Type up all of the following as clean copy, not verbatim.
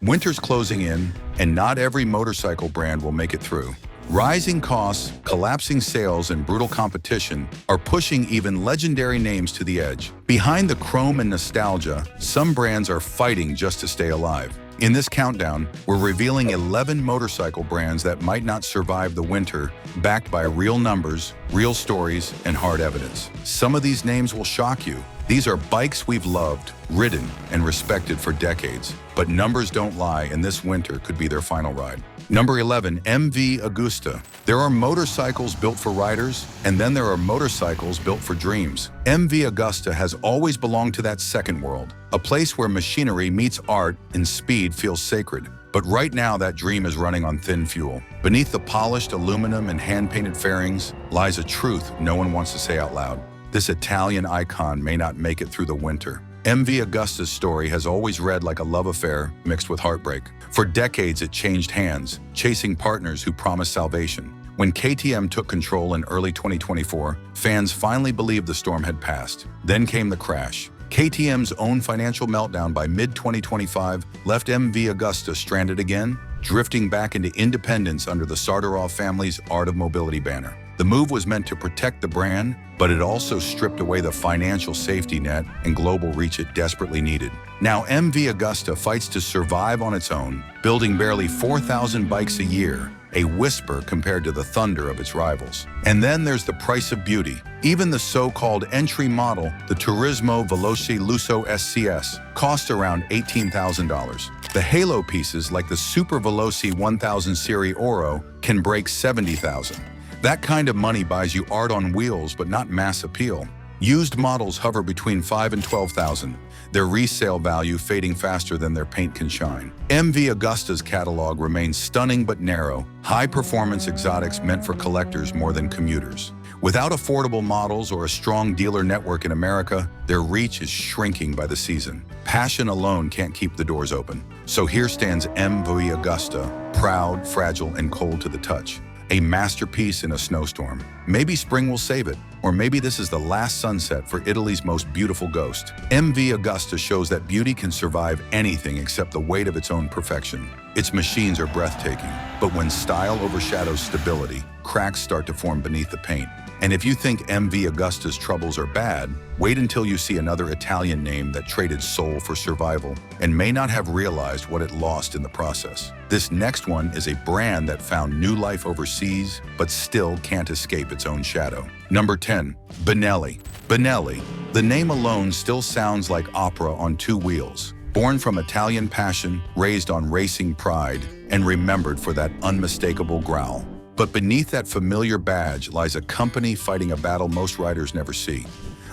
Winter's closing in, and not every motorcycle brand will make it through. Rising costs, collapsing sales, and brutal competition are pushing even legendary names to the edge. Behind the chrome and nostalgia, some brands are fighting just to stay alive. In this countdown, we're revealing 11 motorcycle brands that might not survive the winter, backed by real numbers, real stories, and hard evidence. Some of these names will shock you. These are bikes we've loved, ridden, and respected for decades. But numbers don't lie, and this winter could be their final ride. Number 11, MV Agusta. There are motorcycles built for riders, and then there are motorcycles built for dreams. MV Agusta has always belonged to that second world, a place where machinery meets art and speed feels sacred. But right now, that dream is running on thin fuel. Beneath the polished aluminum and hand-painted fairings lies a truth no one wants to say out loud. This Italian icon may not make it through the winter. MV Agusta's story has always read like a love affair mixed with heartbreak. For decades, it changed hands, chasing partners who promised salvation. When KTM took control in early 2024, fans finally believed the storm had passed. Then came the crash. KTM's own financial meltdown by mid-2025 left MV Agusta stranded again, drifting back into independence under the Sardarov family's Art of Mobility banner. The move was meant to protect the brand, but it also stripped away the financial safety net and global reach it desperately needed. Now MV Agusta fights to survive on its own, building barely 4,000 bikes a year, a whisper compared to the thunder of its rivals. And then there's the price of beauty. Even the so-called entry model, the Turismo Veloce Lusso SCS, cost around $18,000. The halo pieces like the Super Veloce 1000 Serie Oro can break $70,000. That kind of money buys you art on wheels, but not mass appeal. Used models hover between $5,000 and $12,000, their resale value fading faster than their paint can shine. MV Agusta's catalog remains stunning but narrow, high-performance exotics meant for collectors more than commuters. Without affordable models or a strong dealer network in America, their reach is shrinking by the season. Passion alone can't keep the doors open. So here stands MV Agusta, proud, fragile, and cold to the touch. A masterpiece in a snowstorm. Maybe spring will save it, or maybe this is the last sunset for Italy's most beautiful ghost. MV Agusta shows that beauty can survive anything except the weight of its own perfection. Its machines are breathtaking, but when style overshadows stability, cracks start to form beneath the paint. And if you think MV Agusta's troubles are bad, wait until you see another Italian name that traded soul for survival and may not have realized what it lost in the process. This next one is a brand that found new life overseas, but still can't escape its own shadow. Number 10, Benelli. Benelli. The name alone still sounds like opera on two wheels. Born from Italian passion, raised on racing pride, and remembered for that unmistakable growl. But beneath that familiar badge lies a company fighting a battle most riders never see.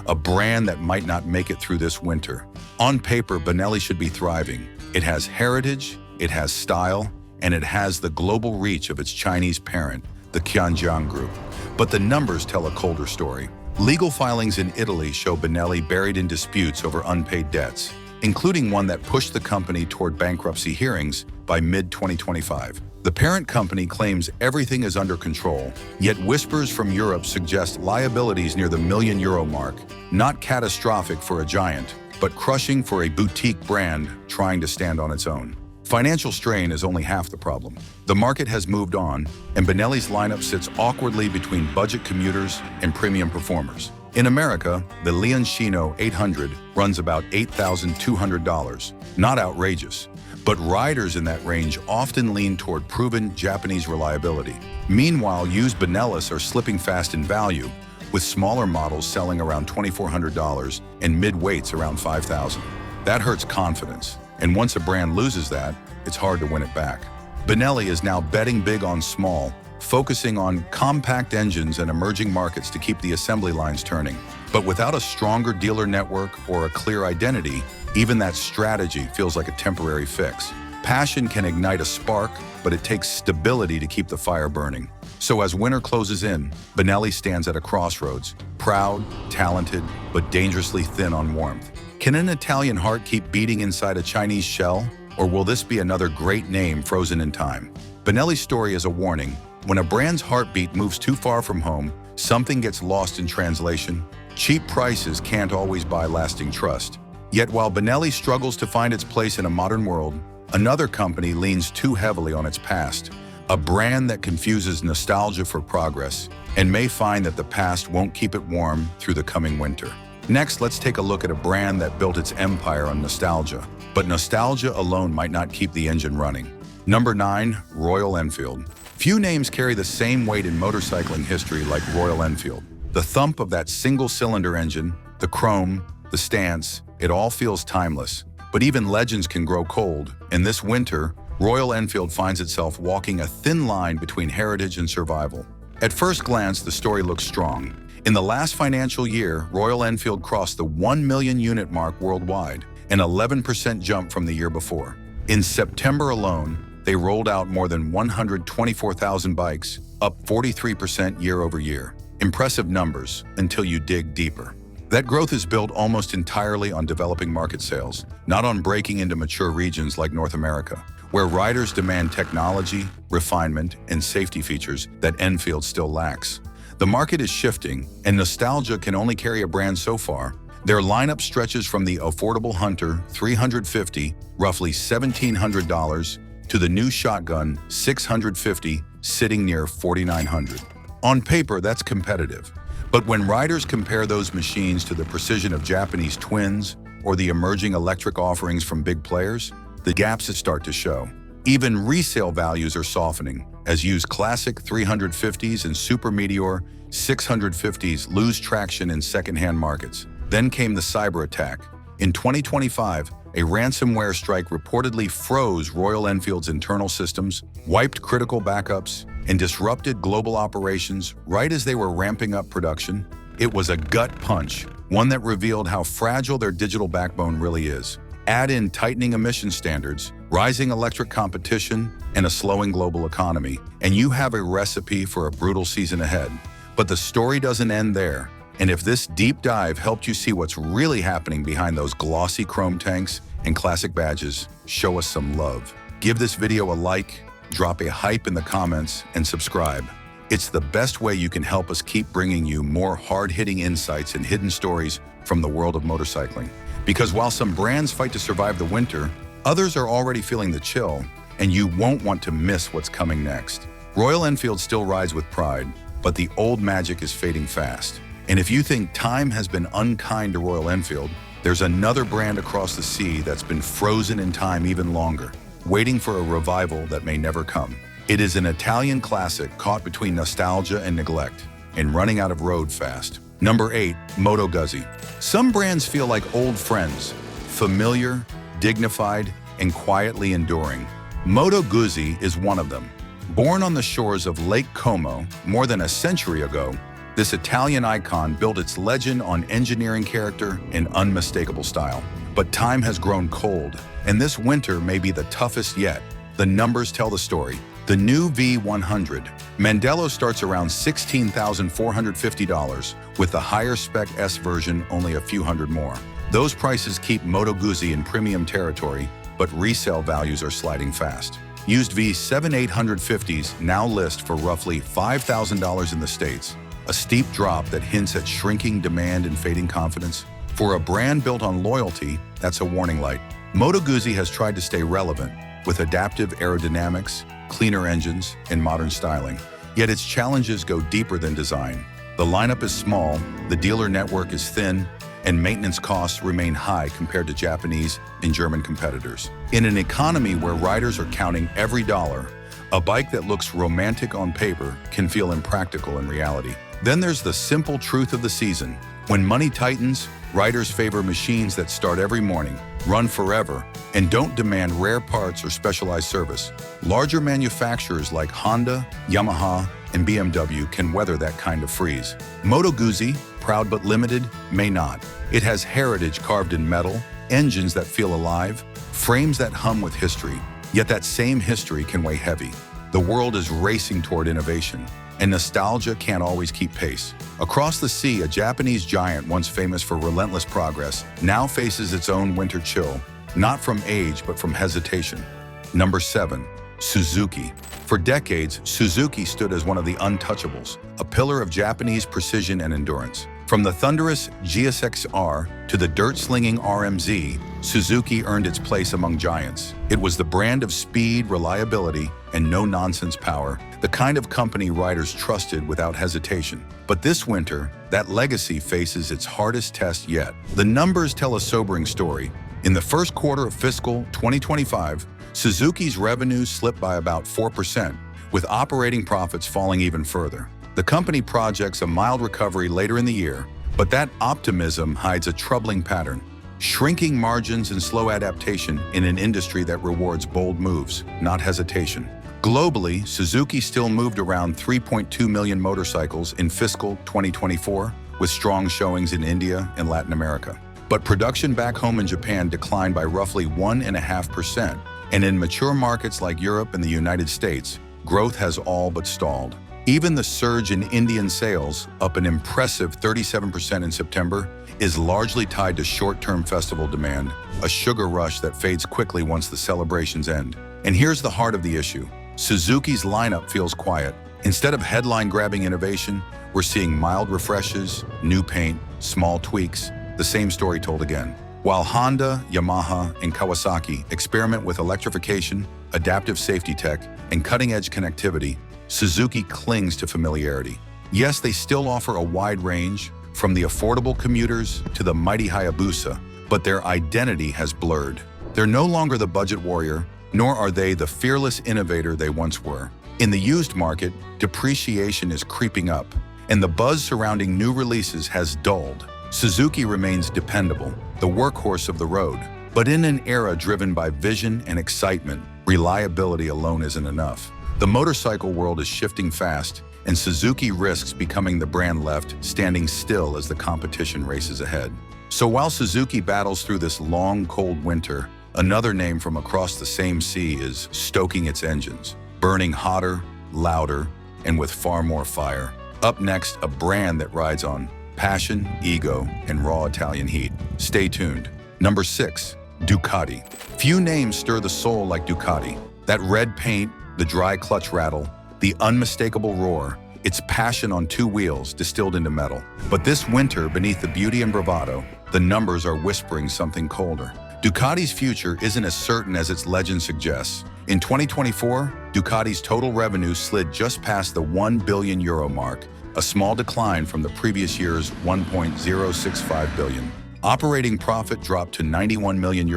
A brand that might not make it through this winter. On paper, Benelli should be thriving. It has heritage, it has style, and it has the global reach of its Chinese parent, the Qianjiang Group. But the numbers tell a colder story. Legal filings in Italy show Benelli buried in disputes over unpaid debts, including one that pushed the company toward bankruptcy hearings by mid-2025. The parent company claims everything is under control, yet whispers from Europe suggest liabilities near the €1 million mark, not catastrophic for a giant, but crushing for a boutique brand trying to stand on its own. Financial strain is only half the problem. The market has moved on, and Benelli's lineup sits awkwardly between budget commuters and premium performers. In America, the Leoncino 800 runs about $8,200, not outrageous. But riders in that range often lean toward proven Japanese reliability. Meanwhile, used Benellis are slipping fast in value, with smaller models selling around $2,400 and mid-weights around $5,000. That hurts confidence, and once a brand loses that, it's hard to win it back. Benelli is now betting big on small, focusing on compact engines and emerging markets to keep the assembly lines turning. But without a stronger dealer network or a clear identity, even that strategy feels like a temporary fix. Passion can ignite a spark, but it takes stability to keep the fire burning. So as winter closes in, Benelli stands at a crossroads, proud, talented, but dangerously thin on warmth. Can an Italian heart keep beating inside a Chinese shell, or will this be another great name frozen in time? Benelli's story is a warning. When a brand's heartbeat moves too far from home, something gets lost in translation. Cheap prices can't always buy lasting trust. Yet while Benelli struggles to find its place in a modern world, Another company leans too heavily on its past, a brand that confuses nostalgia for progress and may find that the past won't keep it warm through the coming winter. Next, let's take a look at a brand that built its empire on nostalgia, but nostalgia alone might not keep the engine running. Number 9, Royal Enfield. Few names carry the same weight in motorcycling history like Royal Enfield. The thump of that single-cylinder engine, the chrome, the stance, it all feels timeless. But even legends can grow cold, and this winter, Royal Enfield finds itself walking a thin line between heritage and survival. At first glance, the story looks strong. In the last financial year, Royal Enfield crossed the 1 million unit mark worldwide, an 11% jump from the year before. In September alone, they rolled out more than 124,000 bikes, up 43% year over year. Impressive numbers until you dig deeper. That growth is built almost entirely on developing market sales, not on breaking into mature regions like North America, where riders demand technology, refinement, and safety features that Enfield still lacks. The market is shifting, and nostalgia can only carry a brand so far. Their lineup stretches from the affordable Hunter 350, roughly $1,700, to the new Shotgun 650, sitting near $4,900. On paper, that's competitive. But when riders compare those machines to the precision of Japanese twins or the emerging electric offerings from big players, the gaps start to show. Even resale values are softening, as used classic 350s and Super Meteor 650s lose traction in secondhand markets. Then came the cyber attack. In 2025, a ransomware strike reportedly froze Royal Enfield's internal systems, wiped critical backups, and disrupted global operations right as they were ramping up production. It was a gut punch, one that revealed how fragile their digital backbone really is. Add in tightening emission standards, rising electric competition, and a slowing global economy, and you have a recipe for a brutal season ahead. But the story doesn't end there. And if this deep dive helped you see what's really happening behind those glossy chrome tanks and classic badges, show us some love. Give this video a like, drop a hype in the comments, and subscribe. It's the best way you can help us keep bringing you more hard-hitting insights and hidden stories from the world of motorcycling. Because while some brands fight to survive the winter, others are already feeling the chill, and you won't want to miss what's coming next. Royal Enfield still rides with pride, but the old magic is fading fast. And if you think time has been unkind to Royal Enfield, there's another brand across the sea that's been frozen in time even longer, waiting for a revival that may never come. It is an Italian classic caught between nostalgia and neglect, and running out of road fast. Number 8, Moto Guzzi. Some brands feel like old friends, familiar, dignified, and quietly enduring. Moto Guzzi is one of them. Born on the shores of Lake Como more than a century ago, this Italian icon built its legend on engineering character and unmistakable style. But time has grown cold, and this winter may be the toughest yet. The numbers tell the story. The new V100 Mandello starts around $16,450, with the higher spec S version only a few hundred more. Those prices keep Moto Guzzi in premium territory, but resale values are sliding fast. Used V7850s now list for roughly $5,000 in the States, a steep drop that hints at shrinking demand and fading confidence. For a brand built on loyalty, that's a warning light. Moto Guzzi has tried to stay relevant with adaptive aerodynamics, cleaner engines, and modern styling. Yet its challenges go deeper than design. The lineup is small, the dealer network is thin, and maintenance costs remain high compared to Japanese and German competitors. In an economy where riders are counting every dollar, a bike that looks romantic on paper can feel impractical in reality. Then there's the simple truth of the season. When money tightens, riders favor machines that start every morning, run forever, and don't demand rare parts or specialized service. Larger manufacturers like Honda, Yamaha, and BMW can weather that kind of freeze. Moto Guzzi, proud but limited, may not. It has heritage carved in metal, engines that feel alive, frames that hum with history. Yet that same history can weigh heavy. The world is racing toward innovation, and nostalgia can't always keep pace. Across the sea, a Japanese giant once famous for relentless progress now faces its own winter chill, not from age but from hesitation. Number 7, Suzuki. For decades, Suzuki stood as one of the untouchables, a pillar of Japanese precision and endurance. From From the thunderous GSX-R to the dirt-slinging RMZ, Suzuki earned its place among giants. It was the brand of speed, reliability, and no-nonsense power, the kind of company riders trusted without hesitation. But this winter, that legacy faces its hardest test yet. The numbers tell a sobering story. In the first quarter of fiscal 2025, Suzuki's revenues slipped by about 4%, with operating profits falling even further. The company projects a mild recovery later in the year, but that optimism hides a troubling pattern: shrinking margins and slow adaptation in an industry that rewards bold moves, not hesitation. Globally, Suzuki still moved around 3.2 million motorcycles in fiscal 2024, with strong showings in India and Latin America. But production back home in Japan declined by roughly 1.5%, and in mature markets like Europe and the United States, growth has all but stalled. Even the surge in Indian sales, up an impressive 37% in September, is largely tied to short-term festival demand, a sugar rush that fades quickly once the celebrations end. And here's the heart of the issue. Suzuki's lineup feels quiet. Instead of headline-grabbing innovation, we're seeing mild refreshes, new paint, small tweaks, the same story told again. While Honda, Yamaha, and Kawasaki experiment with electrification, adaptive safety tech, and cutting-edge connectivity, Suzuki clings to familiarity. Yes, they still offer a wide range, from the affordable commuters to the mighty Hayabusa, but their identity has blurred. They're no longer the budget warrior, nor are they the fearless innovator they once were. In the used market, depreciation is creeping up, and the buzz surrounding new releases has dulled. Suzuki remains dependable, the workhorse of the road, but in an era driven by vision and excitement, reliability alone isn't enough. The motorcycle world is shifting fast, and Suzuki risks becoming the brand left standing still as the competition races ahead. So while Suzuki battles through this long, cold winter, another name from across the same sea is stoking its engines, burning hotter, louder, and with far more fire. Up next, a brand that rides on passion, ego, and raw Italian heat. Stay tuned. Number 6, Ducati. Few names stir the soul like Ducati. That red paint, the dry clutch rattle, the unmistakable roar, it's passion on two wheels distilled into metal. But this winter, beneath the beauty and bravado, the numbers are whispering something colder. Ducati's future isn't as certain as its legend suggests. In 2024, Ducati's total revenue slid just past the €1 billion mark, a small decline from the previous year's €1.065 billion. Operating profit dropped to €91 million,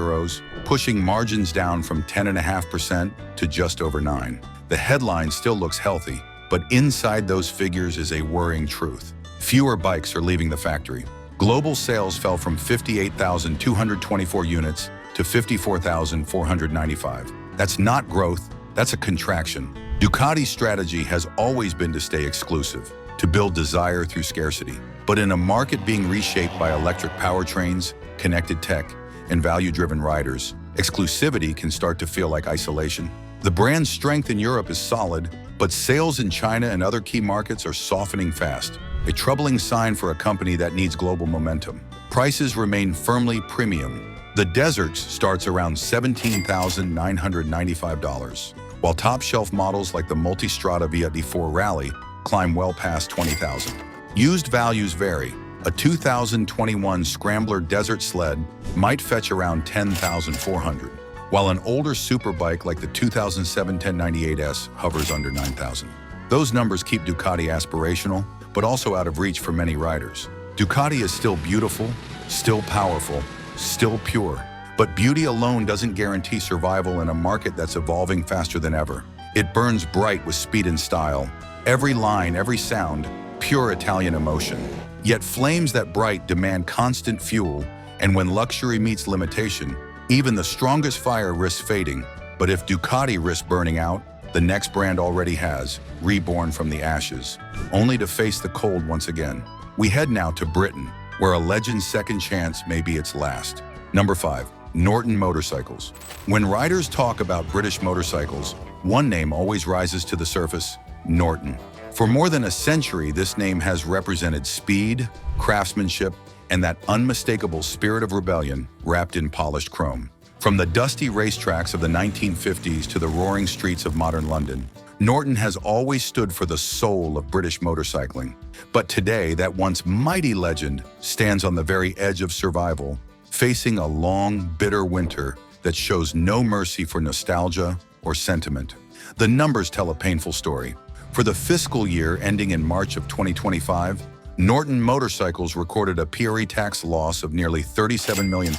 pushing margins down from 10.5% to just over 9%. The headline still looks healthy, but inside those figures is a worrying truth. Fewer bikes are leaving the factory. Global sales fell from 58,224 units to 54,495. That's not growth, that's a contraction. Ducati's strategy has always been to stay exclusive, to build desire through scarcity. But in a market being reshaped by electric powertrains, connected tech, and value-driven riders, exclusivity can start to feel like isolation. The brand's strength in Europe is solid, but sales in China and other key markets are softening fast, a troubling sign for a company that needs global momentum. Prices remain firmly premium. The Deserts starts around $17,995, while top-shelf models like the Multistrada VD4 Rally climb well past $20,000. Used values vary. A 2021 Scrambler Desert Sled might fetch around $10,400, while an older superbike like the 2007 1098S hovers under $9,000. Those numbers keep Ducati aspirational, but also out of reach for many riders. Ducati is still beautiful, still powerful, still pure, but beauty alone doesn't guarantee survival in a market that's evolving faster than ever. It burns bright with speed and style, every line, every sound, pure Italian emotion. Yet flames that bright demand constant fuel, and when luxury meets limitation, even the strongest fire risks fading. But if Ducati risks burning out, the next brand already has, reborn from the ashes, only to face the cold once again. We head now to Britain, where a legend's second chance may be its last. Number 5, Norton Motorcycles. When riders talk about British motorcycles, one name always rises to the surface: Norton. For more than a century, this name has represented speed, craftsmanship, and that unmistakable spirit of rebellion wrapped in polished chrome. From the dusty racetracks of the 1950s to the roaring streets of modern London, Norton has always stood for the soul of British motorcycling, but today that once mighty legend stands on the very edge of survival, facing a long, bitter winter that shows no mercy for nostalgia or sentiment. The numbers tell a painful story. For the fiscal year ending in March of 2025, Norton Motorcycles recorded a pre-tax loss of nearly £37 million,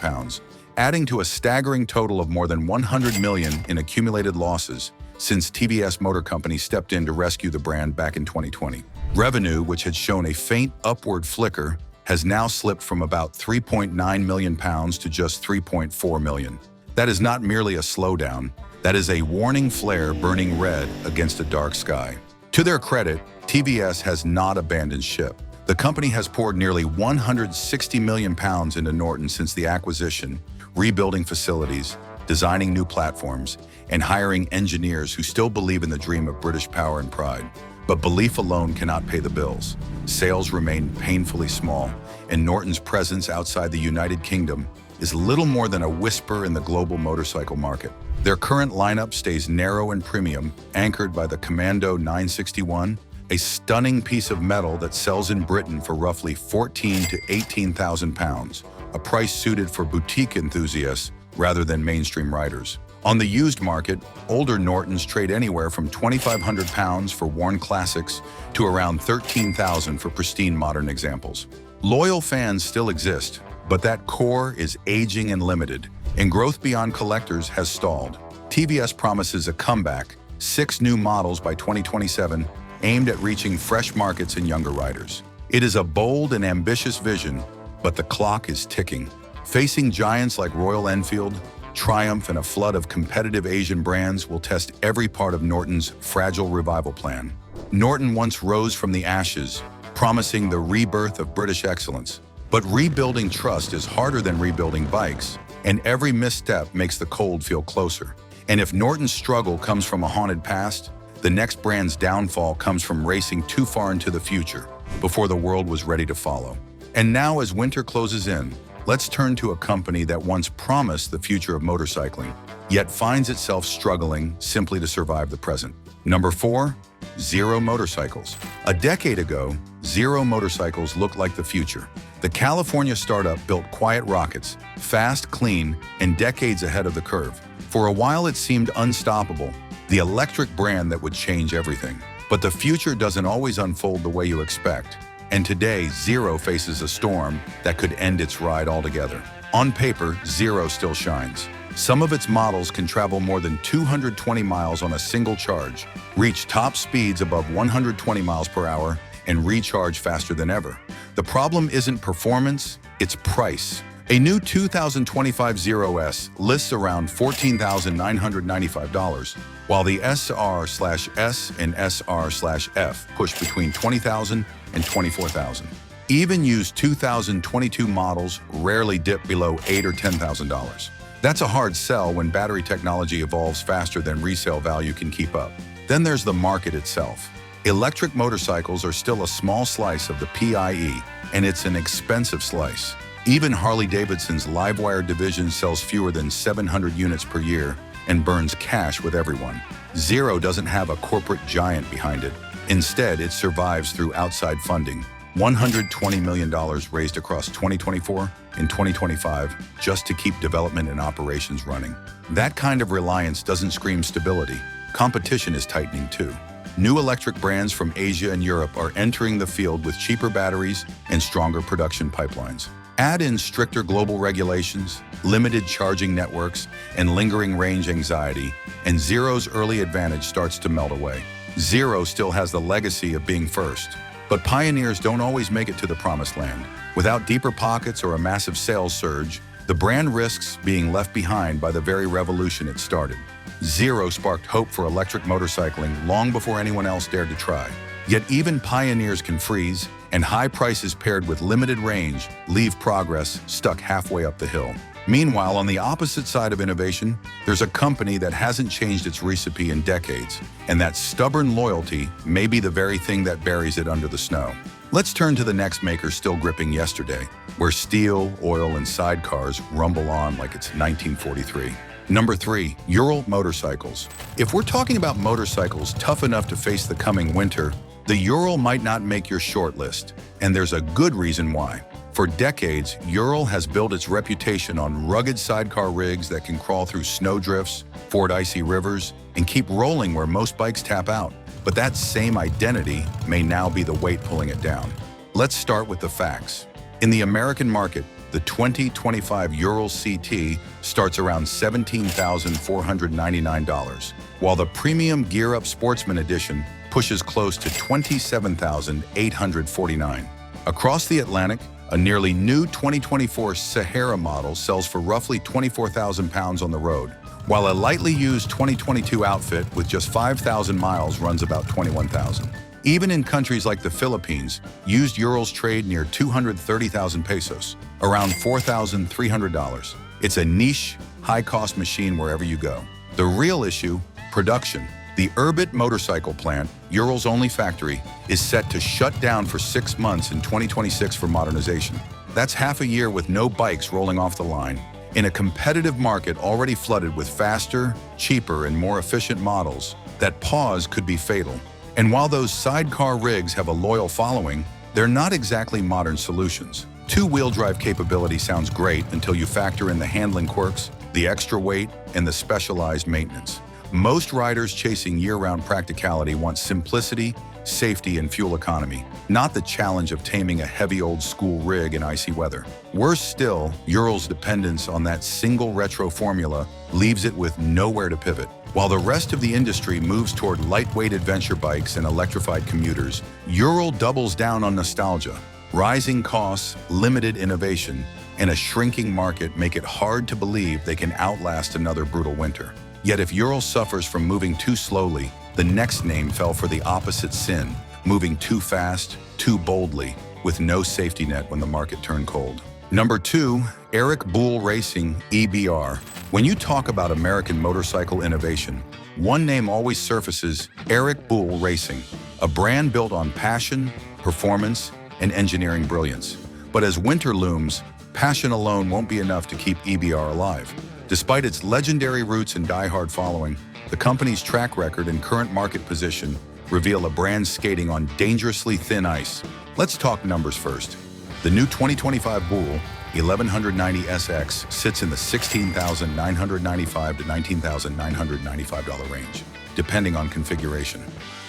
adding to a staggering total of more than $100 million in accumulated losses since TVS Motor Company stepped in to rescue the brand back in 2020. Revenue, which had shown a faint upward flicker, has now slipped from about £3.9 million to just £3.4 million. That is not merely a slowdown, that is a warning flare burning red against a dark sky. To their credit, TVS has not abandoned ship. The company has poured nearly £160 million into Norton since the acquisition, rebuilding facilities, designing new platforms, and hiring engineers who still believe in the dream of British power and pride. But belief alone cannot pay the bills. Sales remain painfully small, and Norton's presence outside the United Kingdom is little more than a whisper in the global motorcycle market. Their current lineup stays narrow and premium, anchored by the Commando 961, a stunning piece of metal that sells in Britain for roughly £14,000 to £18,000, a price suited for boutique enthusiasts rather than mainstream riders. On the used market, older Nortons trade anywhere from £2,500 for worn classics to around £13,000 for pristine modern examples. Loyal fans still exist, but that core is aging and limited, and growth beyond collectors has stalled. TVS promises a comeback, 6 new models by 2027, aimed at reaching fresh markets and younger riders. It is a bold and ambitious vision, but the clock is ticking. Facing giants like Royal Enfield, Triumph, and a flood of competitive Asian brands will test every part of Norton's fragile revival plan. Norton once rose from the ashes, promising the rebirth of British excellence. But rebuilding trust is harder than rebuilding bikes, and every misstep makes the cold feel closer. And if Norton's struggle comes from a haunted past, the next brand's downfall comes from racing too far into the future, before the world was ready to follow. And now, as winter closes in, let's turn to a company that once promised the future of motorcycling, yet finds itself struggling simply to survive the present. Number 4, Zero Motorcycles. A decade ago, Zero Motorcycles looked like the future. The California startup built quiet rockets, fast, clean, and decades ahead of the curve. For a while, it seemed unstoppable, the electric brand that would change everything. But the future doesn't always unfold the way you expect. And today, Zero faces a storm that could end its ride altogether. On paper, Zero still shines. Some of its models can travel more than 220 miles on a single charge, reach top speeds above 120 miles per hour, and recharge faster than ever. The problem isn't performance, it's price. A new 2025 Zero S lists around $14,995, while the SR/S and SR/F push between $20,000 and $24,000. Even used 2022 models rarely dip below $8,000 or $10,000. That's a hard sell when battery technology evolves faster than resale value can keep up. Then there's the market itself. Electric motorcycles are still a small slice of the PIE, and it's an expensive slice. Even Harley-Davidson's Livewire division sells fewer than 700 units per year and burns cash with everyone. Zero doesn't have a corporate giant behind it. Instead, it survives through outside funding, $120 million raised across 2024 and 2025 just to keep development and operations running. That kind of reliance doesn't scream stability. Competition is tightening too. New electric brands from Asia and Europe are entering the field with cheaper batteries and stronger production pipelines. Add in stricter global regulations, limited charging networks, and lingering range anxiety, and Zero's early advantage starts to melt away. Zero still has the legacy of being first, but pioneers don't always make it to the promised land. Without deeper pockets or a massive sales surge, the brand risks being left behind by the very revolution it started. Zero sparked hope for electric motorcycling long before anyone else dared to try. Yet even pioneers can freeze, and high prices paired with limited range leave progress stuck halfway up the hill. Meanwhile, on the opposite side of innovation, there's a company that hasn't changed its recipe in decades, and that stubborn loyalty may be the very thing that buries it under the snow. Let's turn to the next maker still gripping yesterday, where steel, oil, and sidecars rumble on like it's 1943. Number 3. Ural motorcycles. If we're talking about motorcycles tough enough to face the coming winter, the Ural might not make your short list, and there's a good reason why. For decades, Ural has built its reputation on rugged sidecar rigs that can crawl through snowdrifts, ford icy rivers, and keep rolling where most bikes tap out. But that same identity may now be the weight pulling it down. Let's start with the facts. In the American market, the 2025 Ural CT starts around $17,499, while the premium Gear Up Sportsman Edition pushes close to $27,849. Across the Atlantic, a nearly new 2024 Sahara model sells for roughly 24,000 pounds on the road, while a lightly used 2022 outfit with just 5,000 miles runs about 21,000. Even in countries like the Philippines, used Urals trade near 230,000 pesos, around $4,300. It's a niche, high-cost machine wherever you go. The real issue, production. The Urbit motorcycle plant, Ural's only factory, is set to shut down for 6 months in 2026 for modernization. That's half a year with no bikes rolling off the line. In a competitive market already flooded with faster, cheaper, and more efficient models, that pause could be fatal. And while those sidecar rigs have a loyal following, they're not exactly modern solutions. Two-wheel drive capability sounds great until you factor in the handling quirks, the extra weight, and the specialized maintenance. Most riders chasing year-round practicality want simplicity, safety, and fuel economy, not the challenge of taming a heavy old-school rig in icy weather. Worse still, Ural's dependence on that single retro formula leaves it with nowhere to pivot. While the rest of the industry moves toward lightweight adventure bikes and electrified commuters, Ural doubles down on nostalgia. Rising costs, limited innovation, and a shrinking market make it hard to believe they can outlast another brutal winter. Yet if Ural suffers from moving too slowly, the next name fell for the opposite sin, moving too fast, too boldly, with no safety net when the market turned cold. Number 2, Erik Buell Racing, EBR. When you talk about American motorcycle innovation, one name always surfaces: Erik Buell Racing, a brand built on passion, performance, and engineering brilliance. But as winter looms, passion alone won't be enough to keep EBR alive. Despite its legendary roots and die-hard following, the company's track record and current market position reveal a brand skating on dangerously thin ice. Let's talk numbers first. The new 2025 Buell 1190 SX sits in the $16,995 to $19,995 range, depending on configuration.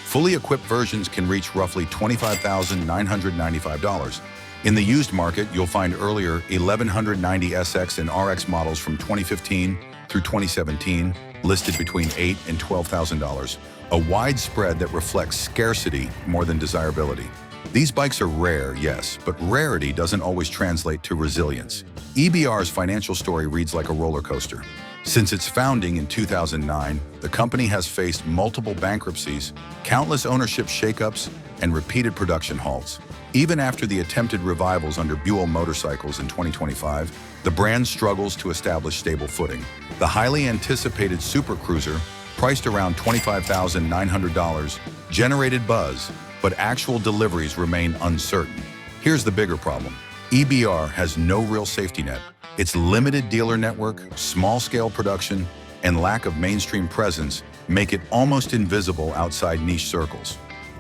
Fully equipped versions can reach roughly $25,995. In the used market, you'll find earlier 1190 SX and RX models from 2015 through 2017 listed between $8,000 and $12,000, a wide spread that reflects scarcity more than desirability. These bikes are rare, yes, but rarity doesn't always translate to resilience. EBR's financial story reads like a roller coaster. Since its founding in 2009, the company has faced multiple bankruptcies, countless ownership shakeups, and repeated production halts. Even after the attempted revivals under Buell Motorcycles in 2025, the brand struggles to establish stable footing. The highly anticipated Super Cruiser, priced around $25,900, generated buzz, but actual deliveries remain uncertain. Here's the bigger problem. EBR has no real safety net. Its limited dealer network, small-scale production, and lack of mainstream presence make it almost invisible outside niche circles.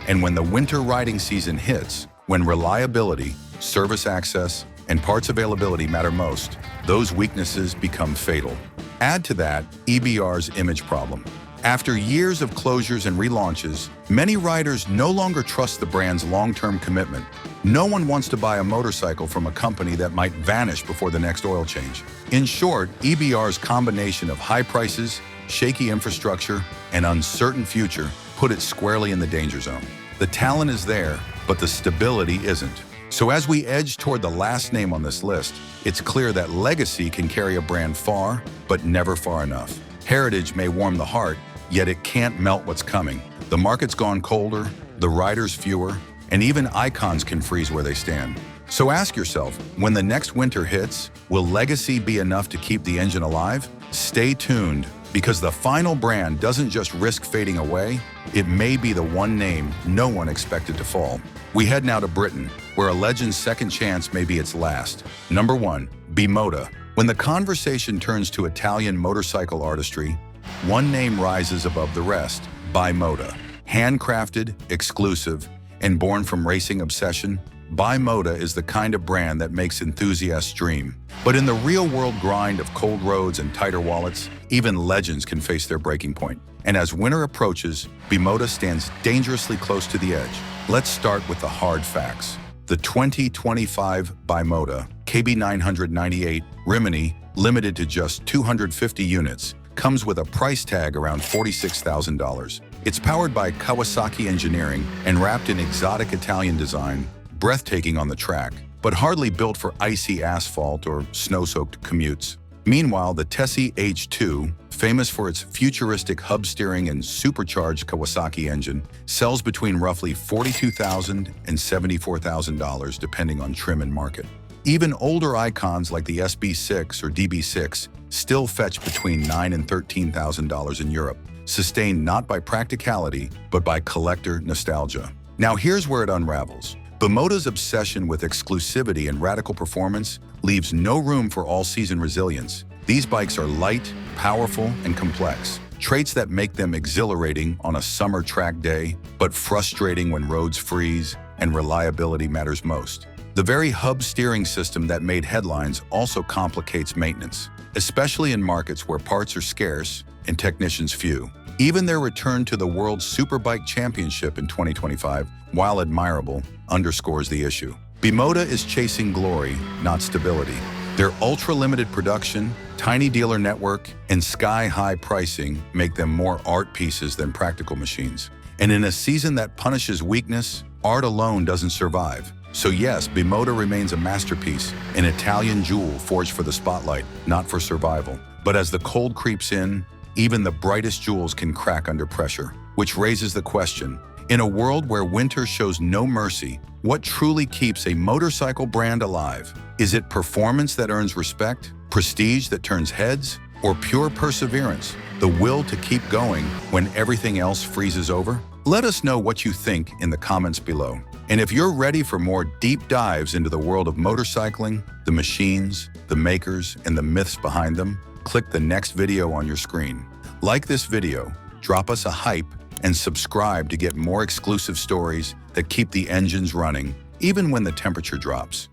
And when the winter riding season hits, when reliability, service access, and parts availability matter most, those weaknesses become fatal. Add to that EBR's image problem. After years of closures and relaunches, many riders no longer trust the brand's long-term commitment. No one wants to buy a motorcycle from a company that might vanish before the next oil change. In short, EBR's combination of high prices, shaky infrastructure, and uncertain future put it squarely in the danger zone. The talent is there, but the stability isn't. So as we edge toward the last name on this list, it's clear that legacy can carry a brand far, but never far enough. Heritage may warm the heart, yet it can't melt what's coming. The market's gone colder, the riders fewer, and even icons can freeze where they stand. So ask yourself, when the next winter hits, will legacy be enough to keep the engine alive? Stay tuned, because the final brand doesn't just risk fading away, it may be the one name no one expected to fall. We head now to Britain, where a legend's second chance may be its last. Number 1, Bimota. When the conversation turns to Italian motorcycle artistry, one name rises above the rest: Bimota. Handcrafted, exclusive, and born from racing obsession, Bimota is the kind of brand that makes enthusiasts dream. But in the real-world grind of cold roads and tighter wallets, even legends can face their breaking point. And as winter approaches, Bimota stands dangerously close to the edge. Let's start with the hard facts. The 2025 Bimota KB998 Rimini, limited to just 250 units, comes with a price tag around $46,000. It's powered by Kawasaki engineering and wrapped in exotic Italian design, breathtaking on the track, but hardly built for icy asphalt or snow-soaked commutes. Meanwhile, the Tessie H2, famous for its futuristic hub steering and supercharged Kawasaki engine, sells between roughly $42,000 and $74,000 depending on trim and market. Even older icons like the SB6 or DB6 still fetch between $9,000 and $13,000 in Europe, sustained not by practicality, but by collector nostalgia. Now here's where it unravels. Bimota's obsession with exclusivity and radical performance leaves no room for all-season resilience. These bikes are light, powerful, and complex, traits that make them exhilarating on a summer track day, but frustrating when roads freeze and reliability matters most. The very hub steering system that made headlines also complicates maintenance, especially in markets where parts are scarce and technicians few. Even their return to the World Superbike Championship in 2025, while admirable, underscores the issue. Bimota is chasing glory, not stability. Their ultra-limited production, tiny dealer network, and sky-high pricing make them more art pieces than practical machines. And in a season that punishes weakness, art alone doesn't survive. So yes, Bimota remains a masterpiece, an Italian jewel forged for the spotlight, not for survival. But as the cold creeps in, even the brightest jewels can crack under pressure, which raises the question, in a world where winter shows no mercy, what truly keeps a motorcycle brand alive? Is it performance that earns respect, prestige that turns heads, or pure perseverance, the will to keep going when everything else freezes over? Let us know what you think in the comments below. And if you're ready for more deep dives into the world of motorcycling, the machines, the makers, and the myths behind them, click the next video on your screen. Like this video, drop us a hype, and subscribe to get more exclusive stories that keep the engines running, even when the temperature drops.